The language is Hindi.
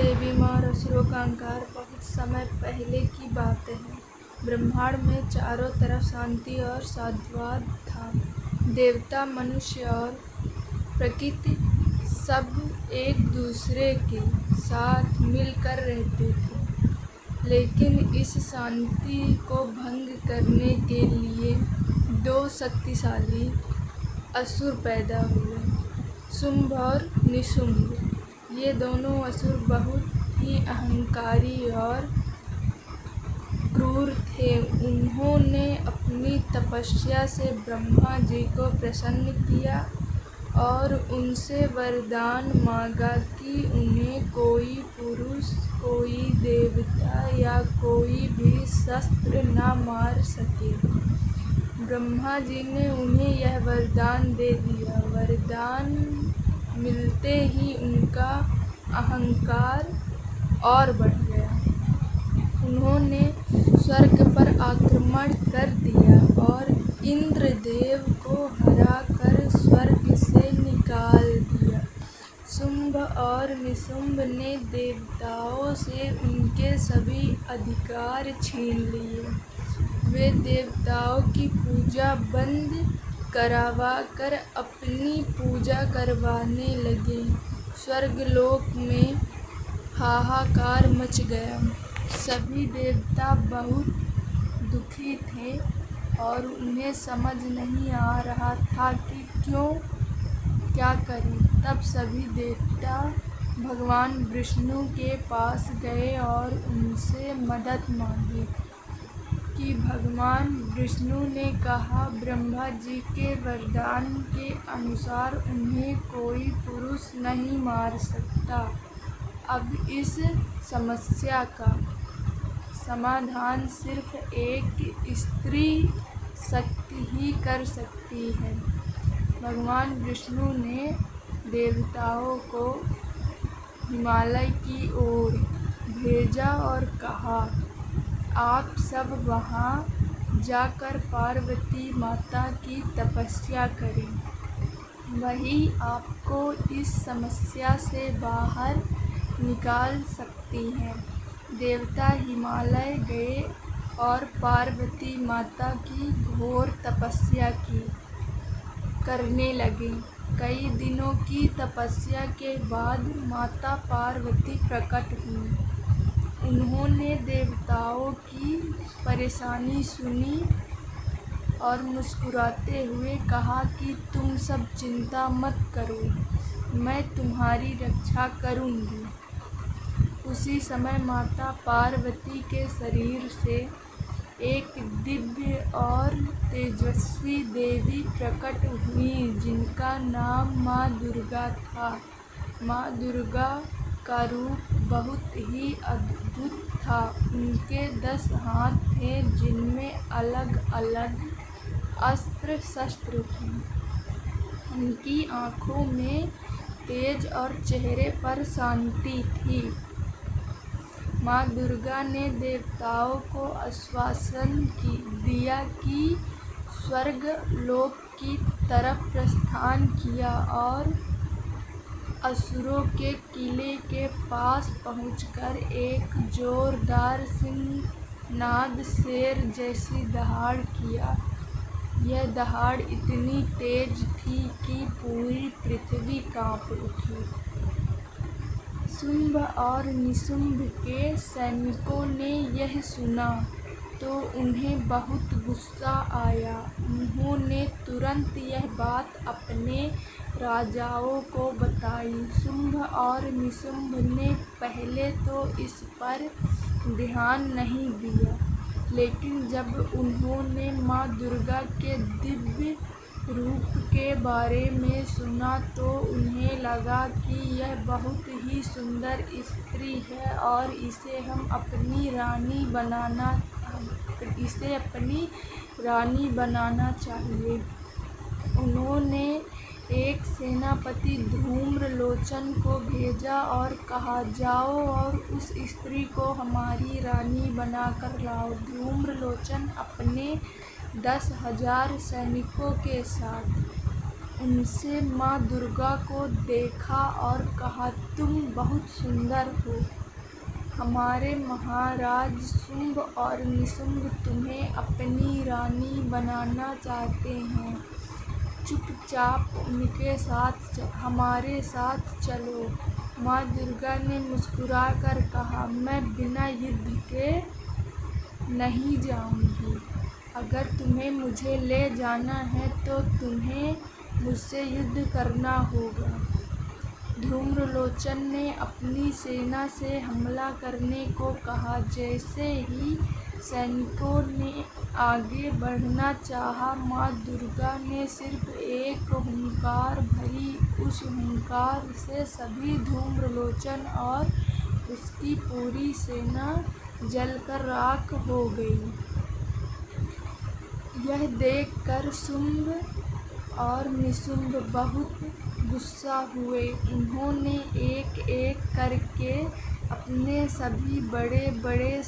देवी माँ और असुरों का अहंकार। बहुत समय पहले की बात है। ब्रह्मांड में चारों तरफ शांति और साधुवाद था। देवता, मनुष्य और प्रकृति सब एक दूसरे के साथ मिलकर रहते थे। लेकिन इस शांति को भंग करने के लिए दो शक्तिशाली असुर पैदा हुए, शुंभ और निशुंभ। ये दोनों असुर बहुत ही अहंकारी और क्रूर थे। उन्होंने अपनी तपस्या से ब्रह्मा जी को प्रसन्न किया और उनसे वरदान मांगा कि उन्हें कोई पुरुष, कोई देवता या कोई भी शस्त्र न मार सके। ब्रह्मा जी ने उन्हें यह वरदान दे दिया। वरदान मिलते ही उनका अहंकार और बढ़ गया। उन्होंने स्वर्ग पर आक्रमण कर दिया और इंद्रदेव को हराकर स्वर्ग से निकाल दिया। शुंभ और निशुंभ ने देवताओं से उनके सभी अधिकार छीन लिए। वे देवताओं की पूजा बंद करवा कर अपनी पूजा करवाने लगे। स्वर्गलोक में हाहाकार मच गया। सभी देवता बहुत दुखी थे और उन्हें समझ नहीं आ रहा था कि क्या करें। तब सभी देवता भगवान विष्णु के पास गए और उनसे मदद मांगी। कि भगवान विष्णु ने कहा, ब्रह्मा जी के वरदान के अनुसार उन्हें कोई पुरुष नहीं मार सकता। अब इस समस्या का समाधान सिर्फ एक स्त्री शक्ति ही कर सकती है। भगवान विष्णु ने देवताओं को हिमालय की ओर भेजा और कहा, आप सब वहाँ जाकर पार्वती माता की तपस्या करें। वही आपको इस समस्या से बाहर निकाल सकती हैं। देवता हिमालय गए और पार्वती माता की घोर तपस्या करने लगे। कई दिनों की तपस्या के बाद माता पार्वती प्रकट हुई। उन्होंने देवताओं की परेशानी सुनी और मुस्कुराते हुए कहा कि तुम सब चिंता मत करो, मैं तुम्हारी रक्षा करूंगी। उसी समय माता पार्वती के शरीर से एक दिव्य और तेजस्वी देवी प्रकट हुई, जिनका नाम माँ दुर्गा था। माँ दुर्गा का रूप बहुत ही अद्भुत था। उनके 10 हाथ थे, जिनमें अलग अलग अस्त्र शस्त्र थे। उनकी आँखों में तेज और चेहरे पर शांति थी। माँ दुर्गा ने देवताओं को आश्वासन दिया कि स्वर्ग लोक की तरफ प्रस्थान किया और असुरों के किले के पास पहुंचकर एक जोरदार सिंहनाद शेर जैसी दहाड़ किया। यह दहाड़ इतनी तेज थी कि पूरी पृथ्वी कांप उठी। शुंभ और निशुंभ के सैनिकों ने यह सुना तो उन्हें बहुत गुस्सा आया। उन्होंने तुरंत यह बात अपने राजाओं को बताई। शुंभ और निशुंभ ने पहले तो इस पर ध्यान नहीं दिया, लेकिन जब उन्होंने माँ दुर्गा के दिव्य रूप के बारे में सुना तो उन्हें लगा कि यह बहुत ही सुंदर स्त्री है और इसे अपनी रानी बनाना चाहिए। उन्होंने एक सेनापति धूम्रलोचन को भेजा और कहा, जाओ और उस स्त्री को हमारी रानी बनाकर लाओ। धूम्रलोचन अपने 10,000 सैनिकों के साथ उनसे माँ दुर्गा को देखा और कहा, तुम बहुत सुंदर हो। हमारे महाराज शुंभ और निशुंभ तुम्हें अपनी रानी बनाना चाहते हैं। चुपचाप उनके साथ हमारे साथ चलो। माँ दुर्गा ने मुस्कुराकर कहा, मैं बिना युद्ध के नहीं जाऊंगी। अगर तुम्हें मुझे ले जाना है तो तुम्हें मुझसे युद्ध करना होगा। धूम्रलोचन ने अपनी सेना से हमला करने को कहा। जैसे ही सैनिकों ने आगे बढ़ना चाहा, माँ दुर्गा ने सिर्फ एक हुंकार भरी। उस हुंकार से सभी धूम्रलोचन और उसकी पूरी सेना जलकर राख हो गई। यह देखकर शुंभ और निशुंभ बहुत गुस्सा हुए। उन्होंने एक एक करके अपने सभी बड़े बड़े